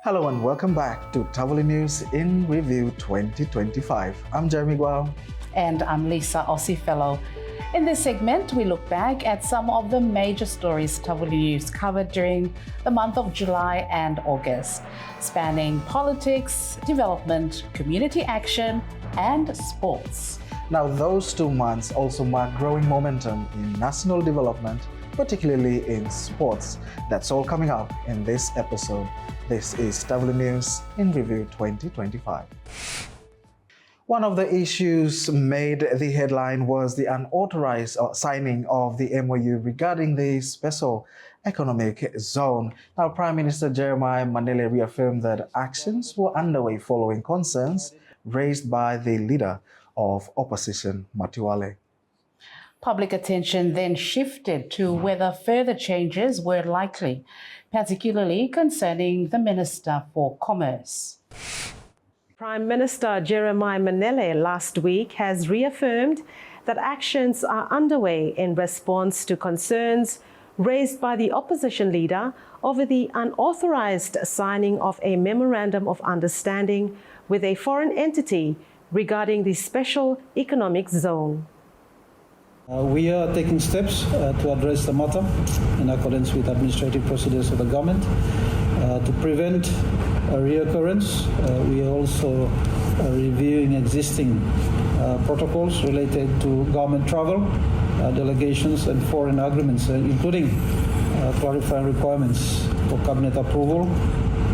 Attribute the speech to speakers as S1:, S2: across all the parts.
S1: Hello and welcome back to Tavuli News in Review 2025. I'm Jeremy Gual.
S2: And I'm Lisa Ossifellow. In this segment, we look back at some of the major stories Tavuli News covered during the month of July and August, spanning politics, development, community action, and sports.
S1: Now, those 2 months also mark growing momentum in national development, particularly in sports. That's all coming up in this episode. This is Tavuli News in Review 2025. One of the issues made the headline was the unauthorized signing of the MOU regarding the Special Economic Zone. Now, Prime Minister Jeremiah Manele reaffirmed that actions were underway following concerns raised by the leader of opposition, Matiwale.
S2: Public attention then shifted to whether further changes were likely, particularly concerning the Minister for Commerce.
S3: Prime Minister Jeremiah Manele last week has reaffirmed that actions are underway in response to concerns raised by the opposition leader over the unauthorized signing of a memorandum of understanding with a foreign entity regarding the Special Economic Zone.
S4: We are taking steps to address the matter in accordance with administrative procedures of the government to prevent a reoccurrence. We are also reviewing existing protocols related to government travel, delegations and foreign agreements, including clarifying requirements for cabinet approval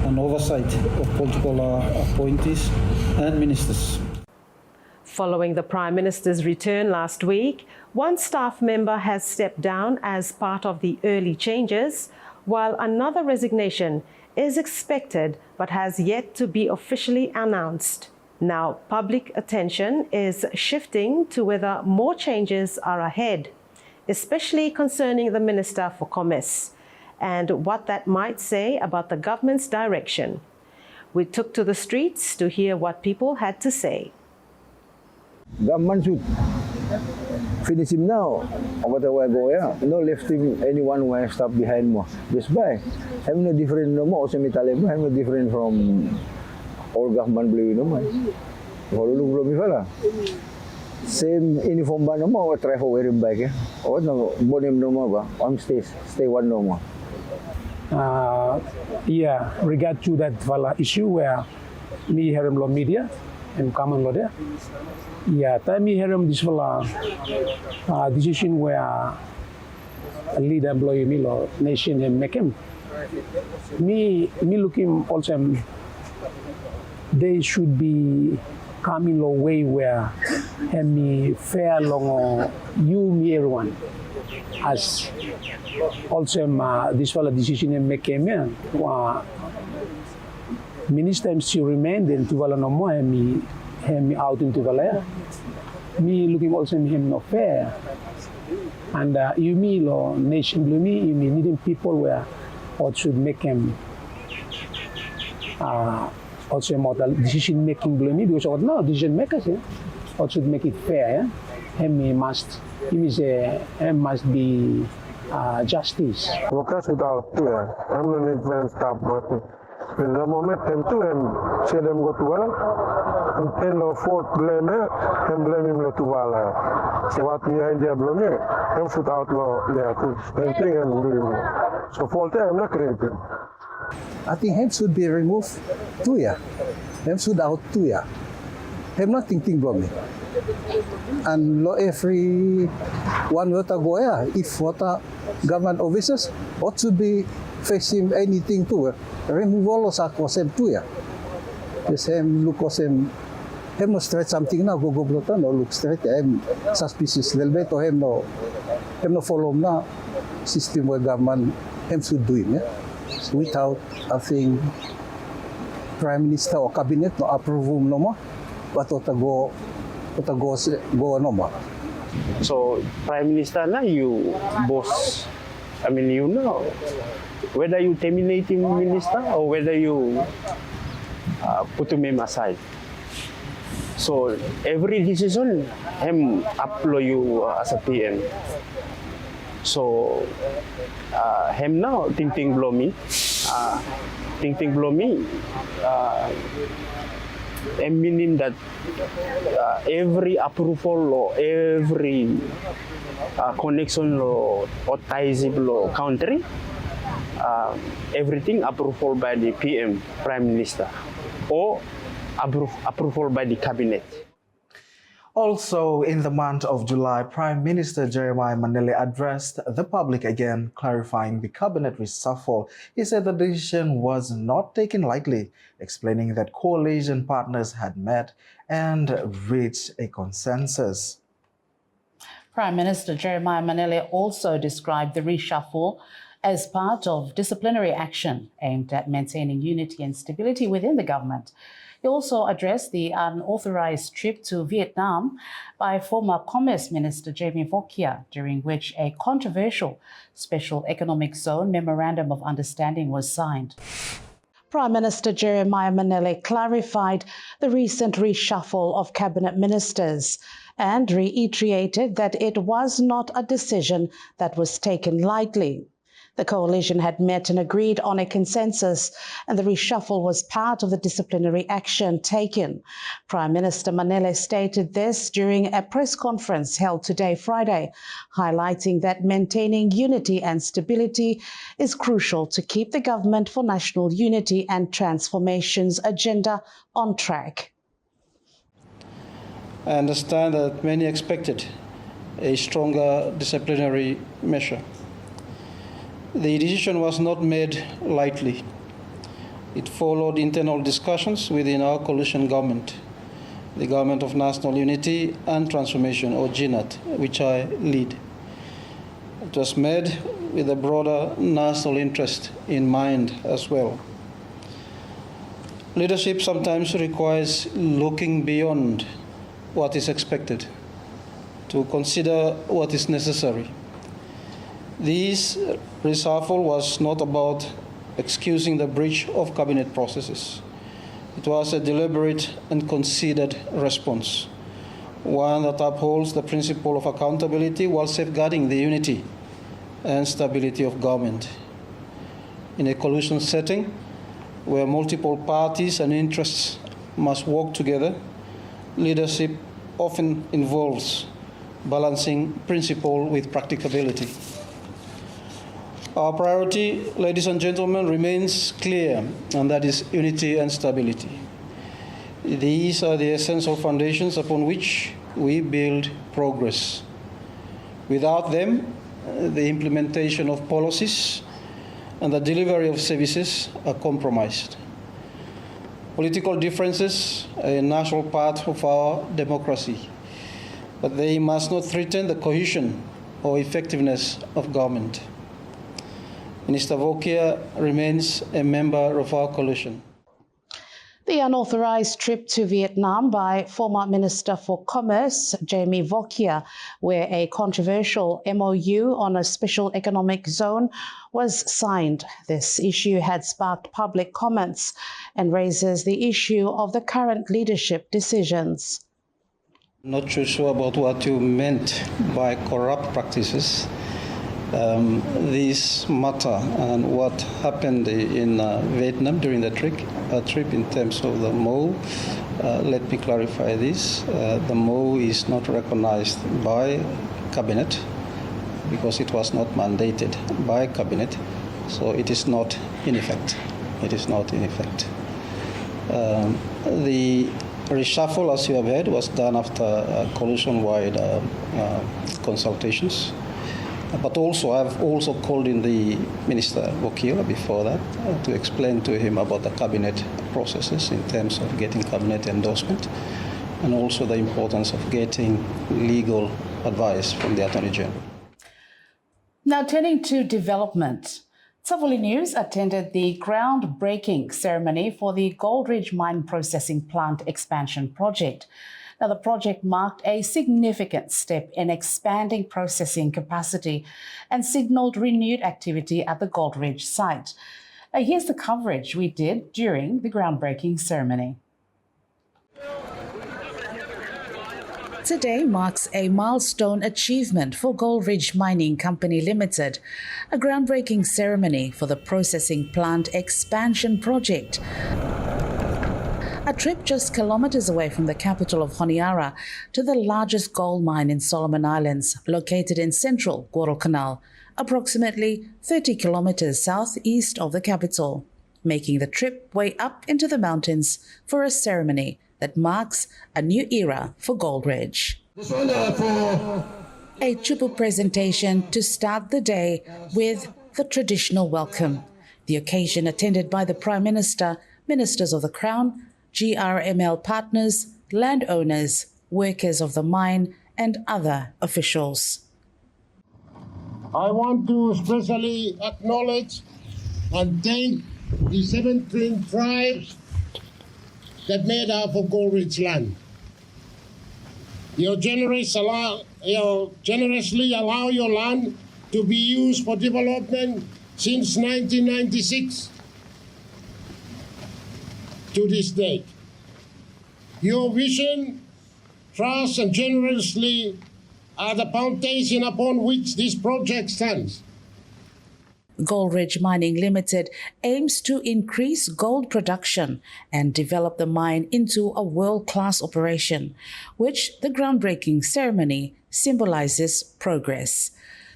S4: and oversight of political appointees and ministers.
S3: Following the Prime Minister's return last week, one staff member has stepped down as part of the early changes, while another resignation is expected but has yet to be officially announced. Now, public attention is shifting to whether more changes are ahead, especially concerning the Minister for Commerce, and what that might say about the government's direction. We took to the streets to hear what people had to say.
S5: Government should finish him now. Whatever I go, yeah. No left him anyone who has stuff behind more. Just by. I'm no different no more. Also, I'm no different from all government blue no more. Same uniform ba no more. Try for wearing back. Or no, bonim no more ba. I'm stay one no more.
S6: Regard to that issue where me hear law media and common law there. Time me hear this decision where a lead employee me law nation and make him. Me looking also they should be coming law way where and me fair long you me everyone as also this decision and make him minister still remain then to vala no more and me out into Valaya. Me looking also him no fair. And you me lo nation blue me you me needing people where or should make him also more decision making blue me because no decision makers or should make it fair. Him must be justice.
S7: Workers without fear. I'm not even stop working. In the moment, them too, and see them go to work, and tell the fourth blame and blame him to Vala. So what we are in there blame them should outlaw their same thing and blame him. So for them, I'm not creating.
S8: I think him should be removed 2 years. Him should out 2 years. Him not thinking blame me. And every one water go if water government officers, what should be facing anything to remove all sa kosem tu ya. The same look kosem hem no straight something na go blotan no look straight hem suspicious del beto hem no follow na system where government hem should do it without I think Prime Minister or cabinet no approve no mo but go no mo.
S9: So Prime Minister na you boss. I mean you know whether you terminating minister or whether you put him aside. So every decision him upload you as a PM. So him now thinking blow me Ting below me, meaning that every approval or every connection or ties below country, everything approval by the PM, Prime Minister, or approval by the cabinet.
S1: Also, in the month of July, Prime Minister Jeremiah Manele addressed the public again, clarifying the cabinet reshuffle. He said the decision was not taken lightly, explaining that coalition partners had met and reached a consensus.
S2: Prime Minister Jeremiah Manele also described the reshuffle as part of disciplinary action aimed at maintaining unity and stability within the government. He also addressed the unauthorized trip to Vietnam by former Commerce Minister Jamie Vokia, during which a controversial Special Economic Zone Memorandum of Understanding was signed. Prime Minister Jeremiah Manele clarified the recent reshuffle of cabinet ministers and reiterated that it was not a decision that was taken lightly. The coalition had met and agreed on a consensus, and the reshuffle was part of the disciplinary action taken. Prime Minister Manele stated this during a press conference held today, Friday, highlighting that maintaining unity and stability is crucial to keep the Government for National Unity and Transformation's agenda on track.
S4: I understand that many expected a stronger disciplinary measure. The decision was not made lightly. It followed internal discussions within our coalition government, the Government of National Unity and Transformation, or GNAT, which I lead. It was made with a broader national interest in mind as well. Leadership sometimes requires looking beyond what is expected to consider what is necessary. This reshuffle was not about excusing the breach of cabinet processes. It was a deliberate and considered response, one that upholds the principle of accountability while safeguarding the unity and stability of government. In a coalition setting where multiple parties and interests must work together, leadership often involves balancing principle with practicability. Our priority, ladies and gentlemen, remains clear, and that is unity and stability. These are the essential foundations upon which we build progress. Without them, the implementation of policies and the delivery of services are compromised. Political differences are a natural part of our democracy, but they must not threaten the cohesion or effectiveness of government. Minister Vokia remains a member of our coalition.
S2: The unauthorized trip to Vietnam by former Minister for Commerce, Jamie Vokia, where a controversial MOU on a special economic zone was signed. This issue had sparked public comments and raises the issue of the current leadership decisions.
S4: Not too sure about what you meant by corrupt practices. This matter and what happened in Vietnam during the trip in terms of the MOU, let me clarify this. The MOU is not recognized by Cabinet because it was not mandated by Cabinet, so it is not in effect. It is not in effect. The reshuffle, as you have heard, was done after coalition-wide consultations. But also, I've also called in the Minister Vokia before that to explain to him about the cabinet processes in terms of getting cabinet endorsement and also the importance of getting legal advice from the Attorney General.
S2: Now turning to development. Tavuli News attended the groundbreaking ceremony for the Goldridge Mine Processing Plant Expansion Project. Now, the project marked a significant step in expanding processing capacity and signalled renewed activity at the Goldridge site. Now, here's the coverage we did during the groundbreaking ceremony. Today marks a milestone achievement for Gold Ridge Mining Company Limited, a groundbreaking ceremony for the processing plant expansion project. A trip just kilometers away from the capital of Honiara to the largest gold mine in Solomon Islands, located in central Guadalcanal, approximately 30 kilometers southeast of the capital, making the trip way up into the mountains for a ceremony that marks a new era for Gold Ridge. A chupu presentation to start the day with the traditional welcome. The occasion attended by the Prime Minister, Ministers of the Crown, GRML partners, landowners, workers of the mine and other officials.
S10: I want to especially acknowledge and thank the 17 tribes that made up of Gold Ridge land. You generously allow your land to be used for development since 1996 to this date. Your vision, trust, and generously are the foundation upon which this project stands.
S2: Gold Ridge Mining Limited aims to increase gold production and develop the mine into a world-class operation, which the groundbreaking ceremony symbolizes progress.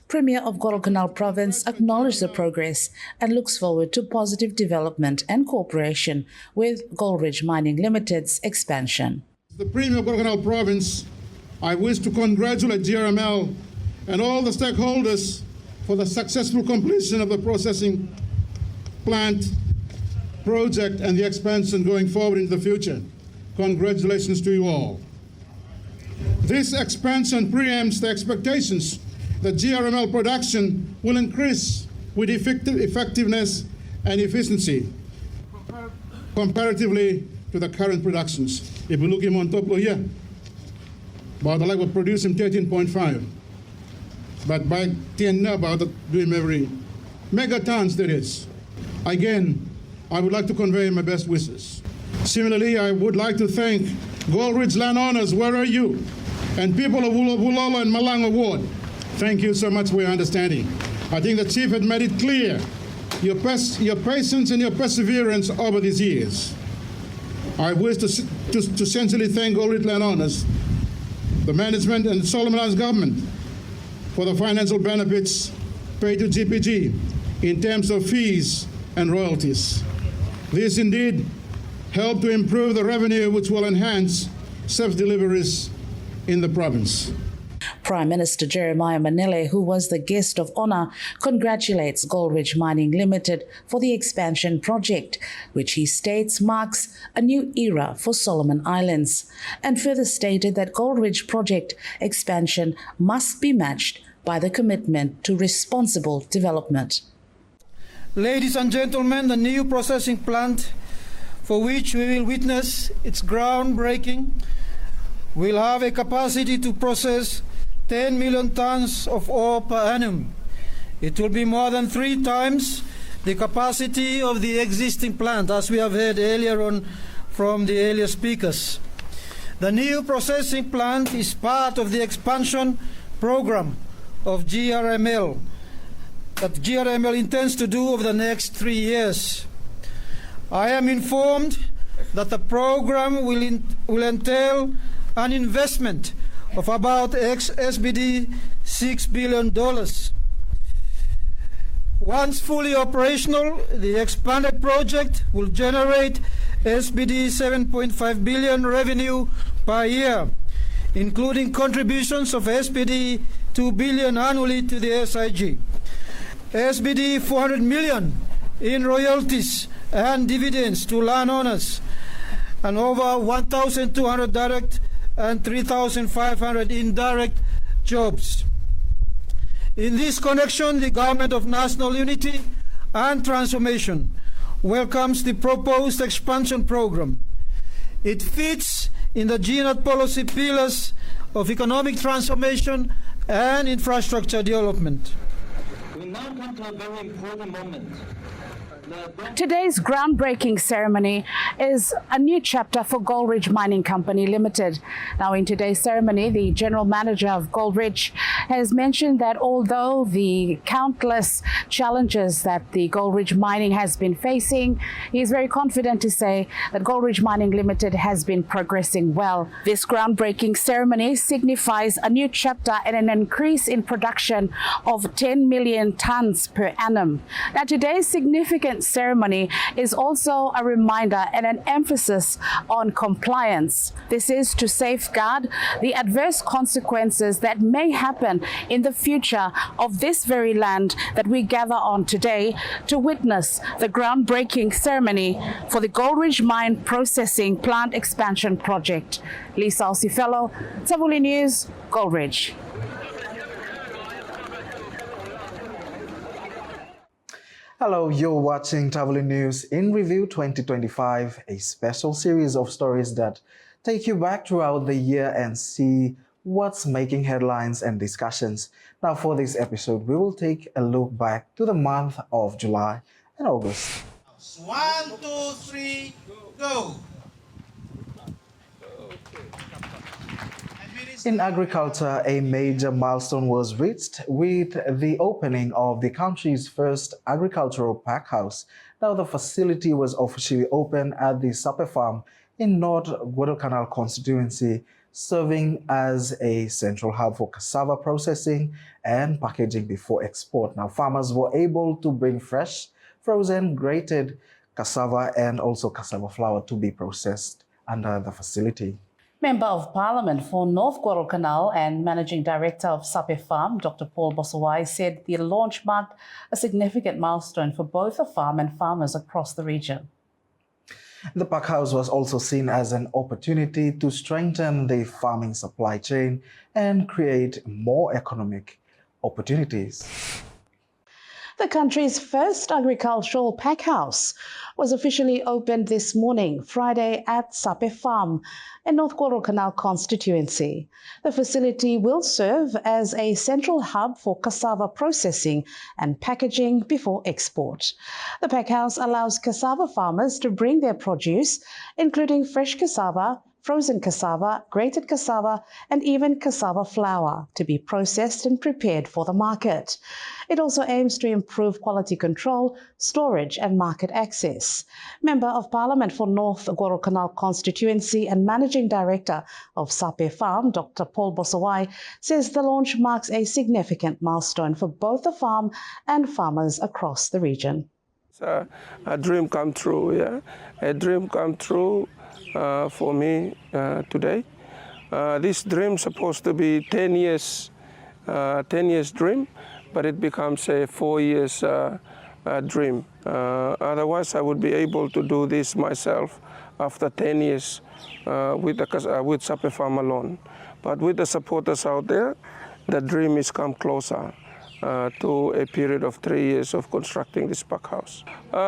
S2: Premier of Guadalcanal Province acknowledged the progress and looks forward to positive development and cooperation with Gold Ridge Mining Limited's expansion.
S11: The Premier of Guadalcanal Province, I wish to congratulate GRML and all the stakeholders for the successful completion of the processing plant project and the expansion going forward into the future. Congratulations to you all. This expansion preempts the expectations that GRML production will increase with effectiveness and efficiency comparatively to the current productions. If we look him on top of here, about the like we're producing 13.5. But by 10 now, about doing every megatons there is. Again, I would like to convey my best wishes. Similarly, I would like to thank Gold Ridge landowners, where are you? And people of Wulolo and Malang Ward. Thank you so much for your understanding. I think the Chief had made it clear your patience and your perseverance over these years. I wish to sincerely thank Gold Ridge landowners, the management and Solomon Islands government for the financial benefits paid to GPG in terms of fees and royalties. This indeed helped to improve the revenue, which will enhance service deliveries in the province.
S2: Prime Minister Jeremiah Manele, who was the guest of honor, congratulates Gold Ridge Mining Limited for the expansion project, which he states marks a new era for Solomon Islands, and further stated that Gold Ridge project expansion must be matched by the commitment to responsible development.
S12: Ladies and gentlemen, the new processing plant for which we will witness its groundbreaking will have a capacity to process 10 million tons of ore per annum. It will be more than 3 times the capacity of the existing plant, as we have heard earlier on from the earlier speakers. The new processing plant is part of the expansion program of GRML that GRML intends to do over the next 3 years. I am informed that the program will entail an investment of about SBD $6 billion. Once fully operational, the expanded project will generate SBD 7.5 billion revenue per year, including contributions of SBD 2 billion annually to the SIG, SBD 400 million in royalties and dividends to landowners, and over 1,200 direct and 3,500 indirect jobs. In this connection, the Government of National Unity and Transformation welcomes the proposed expansion program. It fits in the GNAT policy pillars of economic transformation and infrastructure development.
S13: We now come to a very important moment.
S2: Today's groundbreaking ceremony is a new chapter for Gold Ridge Mining Company Limited. Now, in today's ceremony, the general manager of Gold Ridge has mentioned that although the countless challenges that the Gold Ridge Mining has been facing, he is very confident to say that Gold Ridge Mining Limited has been progressing well. This groundbreaking ceremony signifies a new chapter and an increase in production of 10 million tons per annum. Now, today's significant ceremony is also a reminder and an emphasis on compliance. This is to safeguard the adverse consequences that may happen in the future of this very land that we gather on today to witness the groundbreaking ceremony for the Gold Ridge Mine Processing Plant Expansion Project. Lisa Osifello, Tavuli News, Gold Ridge.
S1: Hello, you're watching Tavuli News in Review 2025, a special series of stories that take you back throughout the year and see what's making headlines and discussions. Now, for this episode, we will take a look back to the month of July and August.
S13: 1, 2, 3, go!
S1: In agriculture, a major milestone was reached with the opening of the country's first agricultural pack house. Now, the facility was officially opened at the Sape Farm in North Guadalcanal constituency, serving as a central hub for cassava processing and packaging before export. Now, farmers were able to bring fresh, frozen, grated cassava and also cassava flour to be processed under the facility.
S2: Member of Parliament for North Guadalcanal and Managing Director of Sape Farm, Dr. Paul Bosawai, said the launch marked a significant milestone for both the farm and farmers across the region.
S1: The pack house was also seen as an opportunity to strengthen the farming supply chain and create more economic opportunities.
S2: The country's first agricultural pack house was officially opened this morning, Friday, at Sape Farm in North Guadalcanal constituency. The facility will serve as a central hub for cassava processing and packaging before export. The pack house allows cassava farmers to bring their produce, including fresh cassava, frozen cassava, grated cassava, and even cassava flour, to be processed and prepared for the market. It also aims to improve quality control, storage, and market access. Member of Parliament for North Guadalcanal constituency and Managing Director of Sape Farm, Dr. Paul Bosawai, says the launch marks a significant milestone for both the farm and farmers across the region.
S14: It's a dream come true, yeah? A dream come true. For me today. This dream is supposed to be 10 years dream, but it becomes a 4 years dream. Otherwise, I would be able to do this myself after 10 years with Sape Farm alone. But with the supporters out there, the dream is come closer to a period of 3 years of constructing this pack house.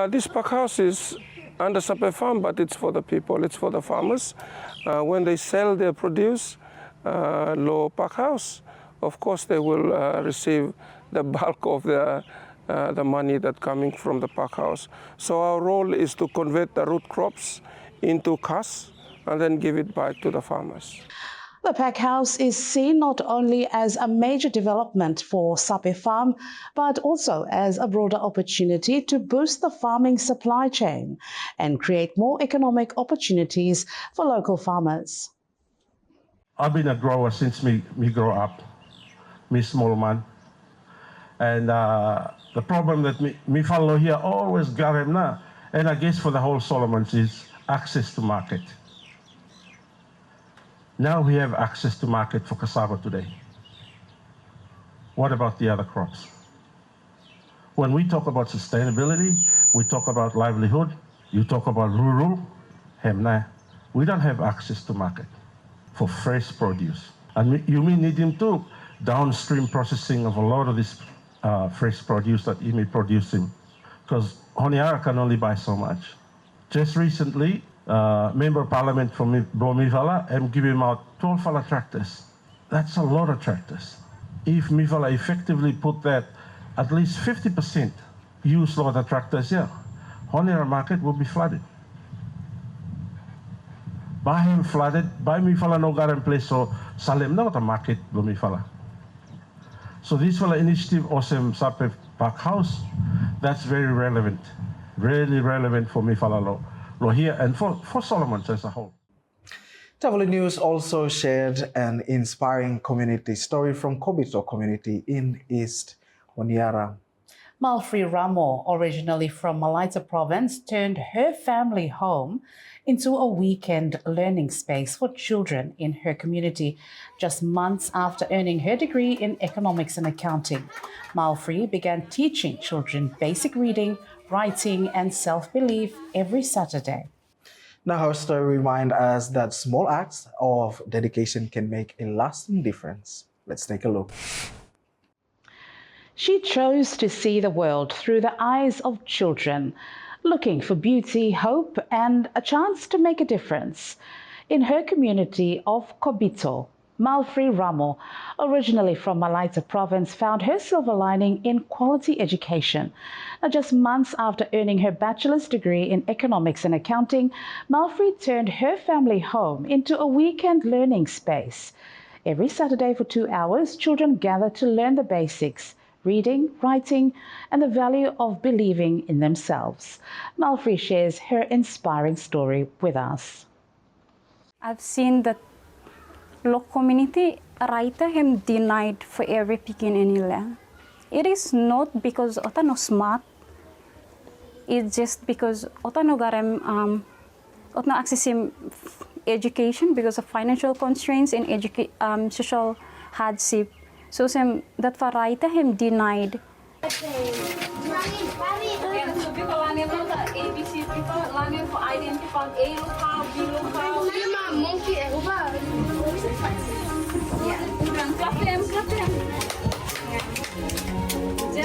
S14: This pack house is under Sape Farm, but it's for the people, it's for the farmers. When they sell their produce, low pack house, of course they will receive the bulk of the money that coming from the pack house. So our role is to convert the root crops into cash and then give it back to the farmers.
S2: The pack house is seen not only as a major development for Sape Farm, but also as a broader opportunity to boost the farming supply chain and create more economic opportunities for local farmers.
S15: I've been a grower since me grow up, me small man. And the problem that me follow here always got him now, and I guess for the whole Solomons is access to market. Now we have access to market for cassava today. What about the other crops? When we talk about sustainability, we talk about livelihood, you talk about rural, we don't have access to market for fresh produce. And you may need him to downstream processing of a lot of this fresh produce that you may producing, because Honiara can only buy so much. Just recently, Member of Parliament from Mivala and give him out 12 tractors. That's a lot of tractors. If Mivala effectively put that, at least 50% use lot of tractors here, Honiara market will be flooded. By him flooded, by me fala no garan place so Salem na the market lo mi fala. So this fala initiative awesome Sape Park House, that's very relevant, really relevant for me fala lo here and for Solomon as a whole.
S1: Tavuli News also shared an inspiring community story from Kobito community in East Honiara.
S2: Malfri Ramo, originally from Malaita province, turned her family home into a weekend learning space for children in her community just months after earning her degree in economics and accounting. Malfri began teaching children basic reading, writing, and self-belief every Saturday.
S1: Now her story reminds us that small acts of dedication can make a lasting difference. Let's take a look.
S2: She chose to see the world through the eyes of children, looking for beauty, hope, and a chance to make a difference. In her community of Kobito, Malfri Ramo, originally from Malaita province, found her silver lining in quality education. Now, just months after earning her bachelor's degree in economics and accounting, Malfri turned her family home into a weekend learning space. Every Saturday for 2 hours, children gather to learn the basics: reading, writing, and the value of believing in themselves. Malfri shares her inspiring story with us.
S16: I've seen that local community right him denied for every picking any land. It is not because ota no smart. It's just because ota no garem ota no access him education because of financial constraints and social hardship. So that variety him denied.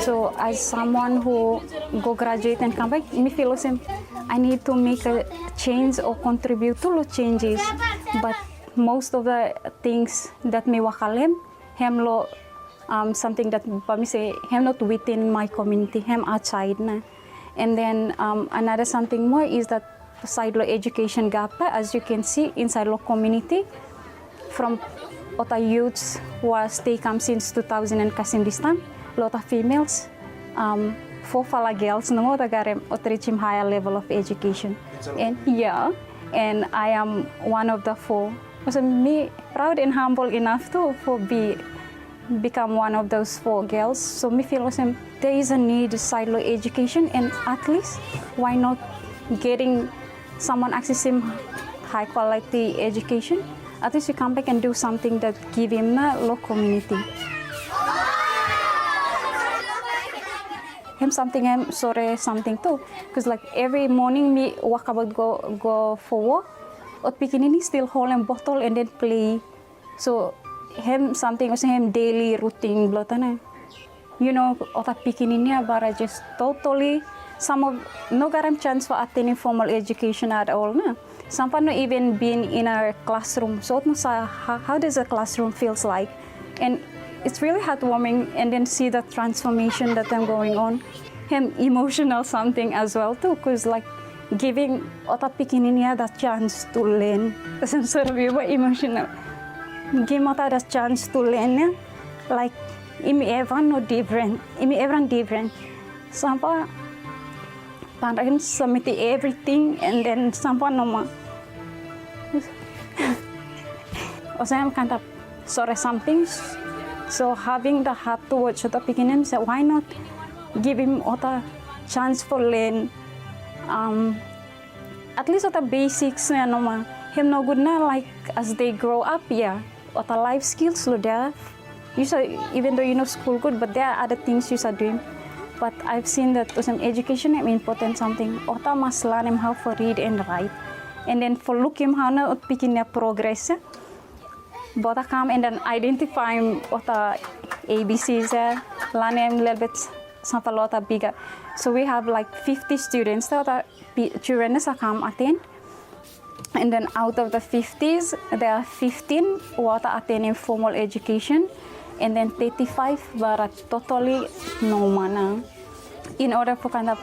S16: So as someone who go graduate and come back, me feel I need to make a change or contribute to the changes. But most of the things that me wakalem, him lo something that me say him not within my community, him outside na. And then another something more is that side lo education gap, as you can see inside lo community, from what youths was they come since 2000 and kasim this time, lot of females, 4 fala girls no more garem reaching higher level of education. And yeah, and I am one of the 4. So me proud and humble enough to become one of those 4 girls. So me feel there is a need side lo education, and at least why not getting someone accessing high quality education? At least you come back and do something that give him a local community. Him something, him sore something too. Because like every morning me walk about go for work, or pikinini still hold a bottle and then play. So him something was him daily routine blotana. You know, ota pikinini bara just totally some of no garam chance for attaining formal education at all na. Some not even been in a classroom. So how does a classroom feels like? And it's really heartwarming, and then see the transformation that I'm going on. Him emotional something as well too, because like giving ota pikininya the chance to learn. Kasi sort of emotional. Give ota the chance to learn, like everyone no different. Everyone different. Sampa parang submit everything, and then sampa no o sea, I'm kind of sorry something. So having the heart to watch the beginning, say why not give him a chance for learn at least the basics na no him no good na, like as they grow up, yeah, the life skills lo there. You say even though you know school good, but there are other things you are doing. But I've seen that some education is important something. Ota must learn him how to read and write, and then for look him how na picking their progress. But I come and then identify what the ABCs are, learn them a little bit, something a lot bigger. So we have like 50 students that children that come attend. And then out of the 50s, there are 15 who are attending formal education, and then 35 were totally no mana. In order for kind of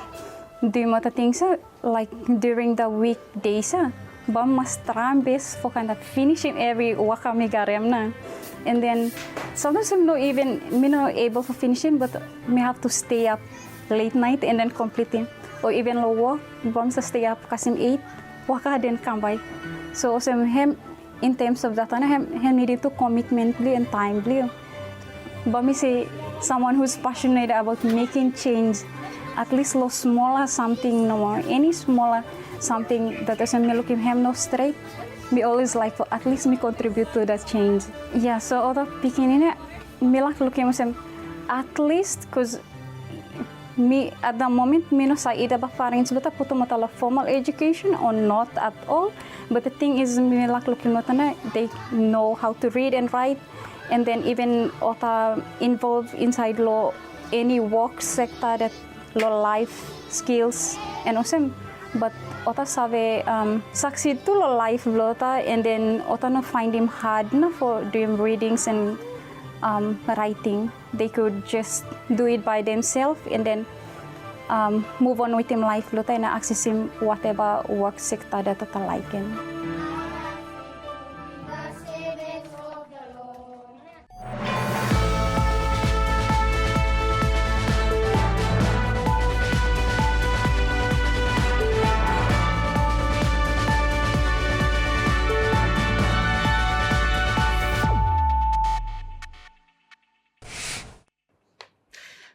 S16: do more things like during the weekdays. But mas trambes for kind of finishing every wakami garem na. And then sometimes I'm not able to finish it, but me have to stay up late night and then complete it. Or even lower, bam sa stay up kasim 8, waka then come by. So also him in terms of that, him needed to commitmently and timely. But me say someone who's passionate about making change, at least lo smaller something no more, any smaller something that doesn't me looking him no straight. Me always like for at least me contribute to that change. Yeah, so other picking in it, me like looking at least because me at the moment me no sa ida ba parents but put matala formal education or not at all. But the thing is me like looking at they know how to read and write, and then even other involved inside law any work sector that law life skills and also but ota sabe succeed to lo life lota, and then ota no find him hard no for doing readings and writing. They could just do it by themselves and then move on with him life lota and access him whatever work sector that ota like him.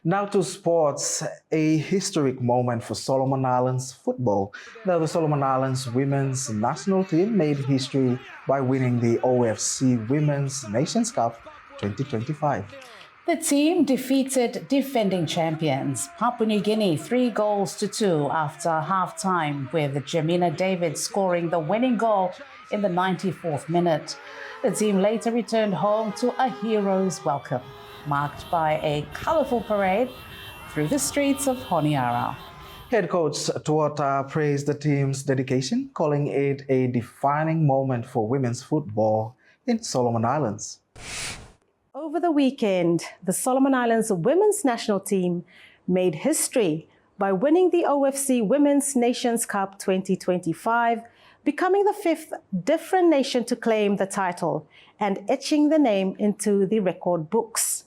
S1: Now to sports, a historic moment for Solomon Islands football. Now the Solomon Islands women's national team made history by winning the OFC Women's Nations Cup 2025.
S2: The team defeated defending champions Papua New Guinea 3-2 after half-time, with Jamina David scoring the winning goal in the 94th minute. The team later returned home to a hero's welcome, marked by a colourful parade through the streets of Honiara.
S1: Head coach Tuota praised the team's dedication, calling it a defining moment for women's football in Solomon Islands.
S3: Over the weekend, the Solomon Islands women's national team made history by winning the OFC Women's Nations Cup 2025, becoming the 5th different nation to claim the title and etching the name into the record books.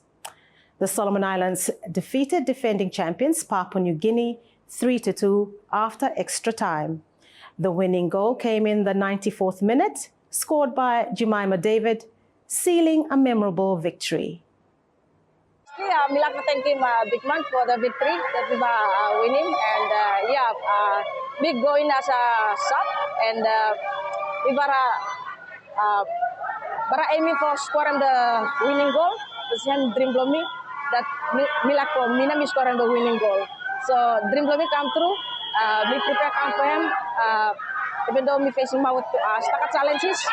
S3: The Solomon Islands defeated defending champions Papua New Guinea 3-2 after extra time. The winning goal came in the 94th minute, scored by Jemima David, sealing a memorable victory.
S17: Yeah, me like to thank him, big man, for the victory that we are winning, and big going as a sub, and we were aiming for scoring the winning goal. The same dream blow me that me like for Mina me scoring the winning goal. So dream blow me come through. Me prepare come for him. Even though me facing my stack challenges,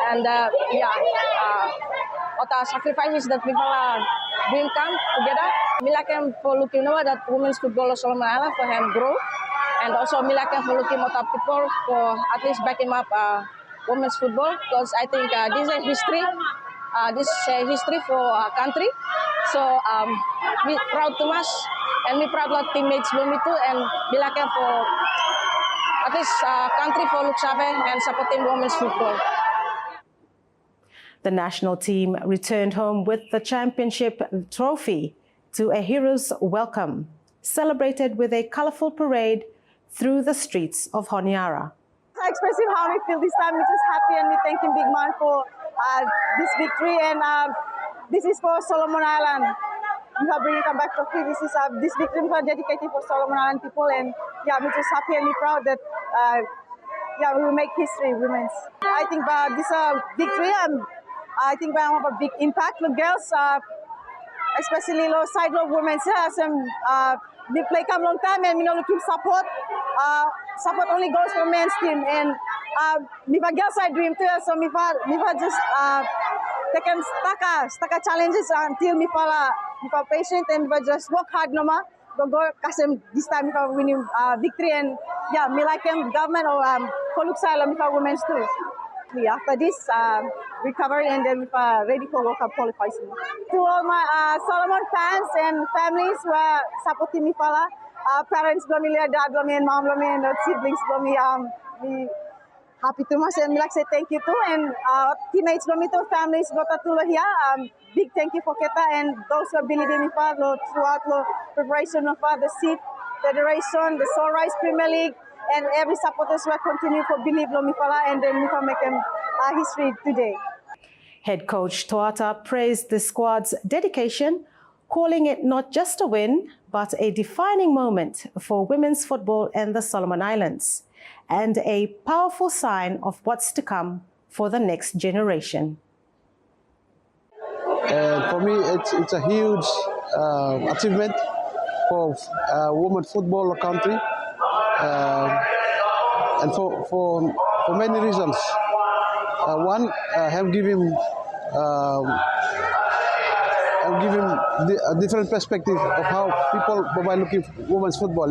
S17: and other sacrifices that people are doing come together. Me like him for looking over that women's football of Solomon Islands for him grow, and also me like him for looking other people for at least back him up women's football, because I think this is a history. This is a history for our country. So we proud to us, and we proud our teammates for me too, and me like him for at least country for look and supporting women's football.
S3: The national team returned home with the championship trophy to a hero's welcome, celebrated with a colourful parade through the streets of Honiara.
S18: Expressing how we feel this time, we're just happy, and we thank him, big man, for this victory. And this is for Solomon Island. We have bringing come back trophy. This is this victory we are dedicated for Solomon Island people, and yeah, we're just happy and we're proud that we will make history, women's. I think this victory, I think we have a big impact with girls, especially low side of women. We play come long time, and we know looking support only goes for men's team, and me girls side dream too. So me just taken staka challenges until me patient, and we just work hard no ma. Go kasem this time me winning victory, and yeah, me like them government or for look side me women's too. After this recovery, and then ready for World Cup qualification. To all my Solomon fans and families who are supporting me, parents blow me, dad blow me, and mom blow me, and siblings blow me. Me happy too much, and me like say thank you too, and teammates blow me too, families blow too here. Big thank you for Keta and those who believe in me throughout the preparation of the seat, federation, the Sunrise Premier League, and every supporters who continue to believe in me and then we can make history today.
S3: Head coach Toata praised the squad's dedication, calling it not just a win, but a defining moment for women's football in the Solomon Islands, and a powerful sign of what's to come for the next generation.
S19: And for me, it's a huge achievement for women's football country, and for many reasons. One, have given a different perspective of how people provide looking for women's football,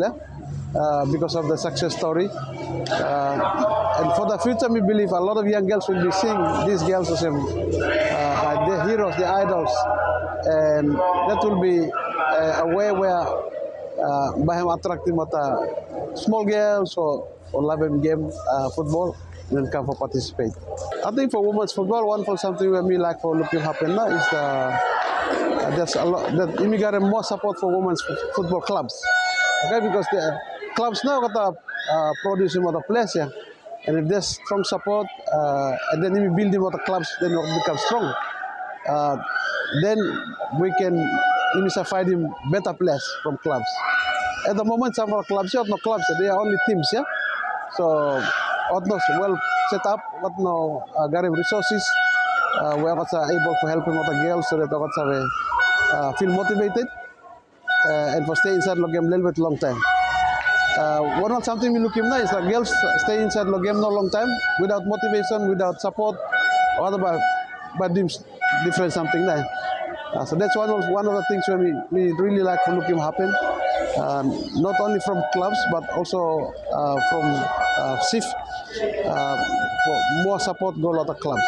S19: because of the success story. And for the future, we believe a lot of young girls will be seeing these girls as their heroes, their idols, and that will be a way where by attracting small girls or love game football and then come for participate. I think for women's football, one for something where me like for looking happen now is there's a lot that we got more support for women's football clubs. Okay, because the clubs now got producing more players, yeah. And if there's strong support, and then we build more clubs, then it becomes strong. Then we can find him better players from clubs. At the moment, some of our clubs, not no clubs, they are only teams, yeah. So, not well set up, not no resources. We are able to help him with the girls so that they feel motivated and for stay inside the game a little bit long time. One of something we look at now is that girls stay inside the game no long time without motivation, without support, or by doing different something there. So that's one of the things where we really like to look him happen, not only from clubs but also from SIF, for more support go a lot of clubs.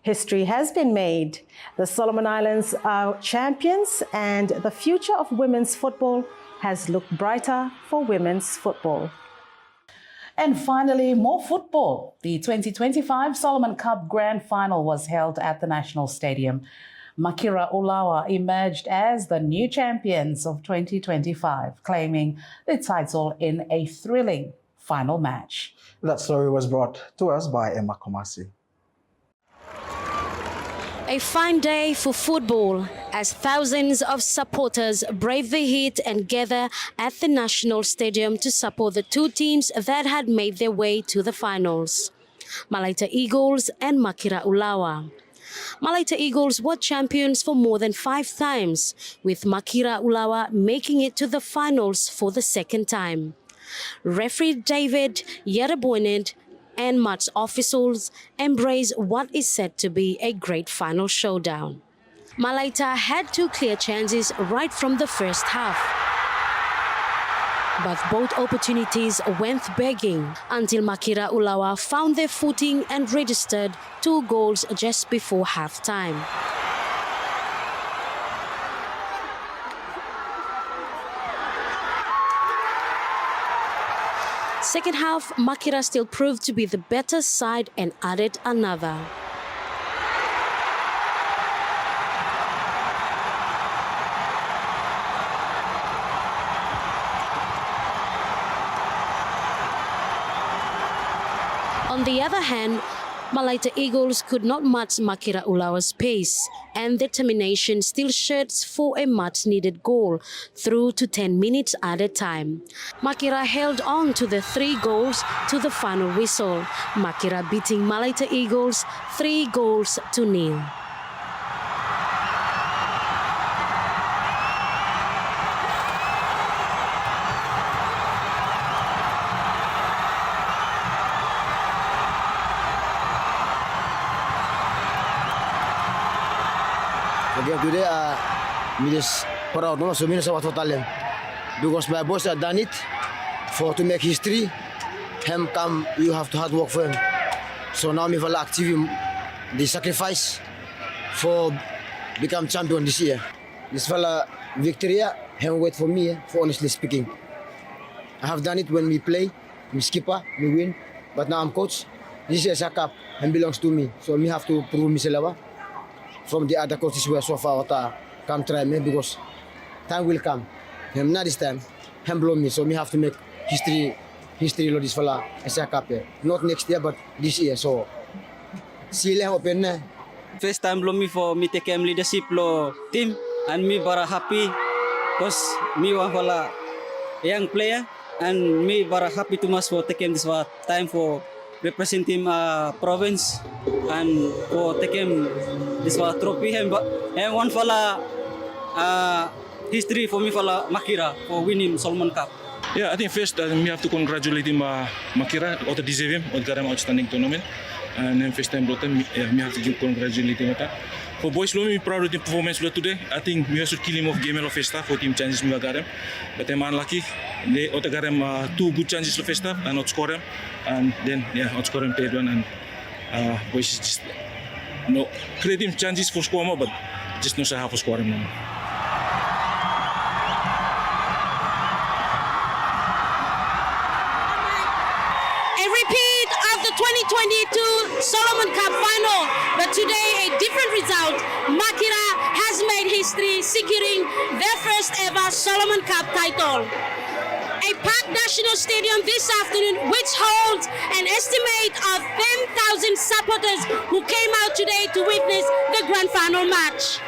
S3: History has been made. The Solomon Islands are champions, and the future of women's football has looked brighter for women's football.
S2: And finally, more football. The 2025 Solomon Cup Grand Final was held at the National Stadium. Makira Ulawa emerged as the new champions of 2025, claiming the title in a thrilling final match.
S1: That story was brought to us by Emma Komasi.
S20: A fine day for football as thousands of supporters brave the heat and gather at the National Stadium to support the two teams that had made their way to the finals, Malaita Eagles and Makira Ulawa. Malaita Eagles were champions for more than 5 times, with Makira Ulawa making it to the finals for the second time. Referee David Yeraboined and match officials embrace what is said to be a great final showdown. Malaita had 2 clear chances right from the first half, but both opportunities went begging until Makira Ulawa found their footing and registered 2 goals just before half-time. Second half, Makira still proved to be the better side and added another. On the other hand, Malaita Eagles could not match Makira Ulawa's pace, and determination still shirts for a much-needed goal through to 10 minutes at a time. Makira held on to the 3 goals to the final whistle, Makira beating Malaita Eagles 3 goals to 0.
S21: Again today, me just proud, no, so me no what talent, because my boss had done it to make history. Him come, you have to hard work for him. So now me will active him, the sacrifice for become champion this year. This fella victory, him wait for me, for honestly speaking. I have done it when we play, we skipper, we win. But now I'm coach. This is a cup and belongs to me. So me have to prove myself from the other coaches who are so far come try me because time will come. And not this time, him blow me. So me have to make history lo this fella as a cup. Not next year, but this year. So see open.
S5: First time blow me for me take leadership lo team and me very happy because me one fella young player and me very happy too much for taking this time for representing province and for taking this trophy and one fella history for me fella Makira for winning Solomon Cup.
S22: Yeah, I think first we have to congratulate him Makira on the deserve him on the outstanding tournament. And then first time brought him, we have to congratulate him. For boys, I'm proud of the performance today. I think we should kill him off game of first half for team chances we got him. But I'm unlucky. They got him 2 good chances of first half and outscore him. And then outscore him third one. And boys just no create him chances for score more, but just no how to score him now.
S20: A repeat of the 2022 Solomon Cup final, but today a different result. Makira has made history, securing their first ever Solomon Cup title. A packed National Stadium this afternoon, which holds an estimate of 10,000 supporters who came out today to witness the grand final match.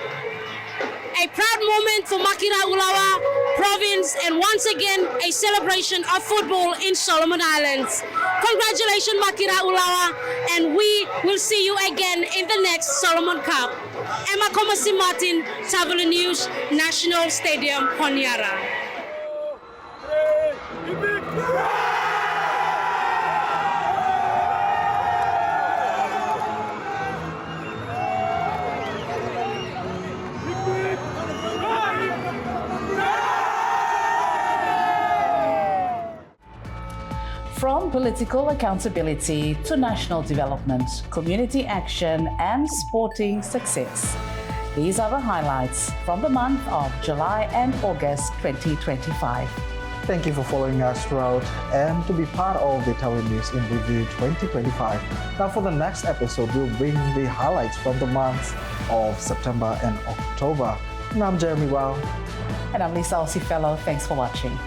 S20: A proud moment for Makira Ulawa province and once again a celebration of football in Solomon Islands. Congratulations Makira Ulawa, and we will see you again in the next Solomon Cup. Emma Komasi Martin, Tavuli News, National Stadium, Honiara.
S2: From political accountability to national development, community action, and sporting success. These are the highlights from the month of July and August 2025.
S1: Thank you for following us throughout and to be part of the Tavuli News in Review 2025. Now for the next episode, we'll bring the highlights from the months of September and October. And I'm Jeremy Wow.
S2: And I'm Lisa Osifello. Thanks for watching.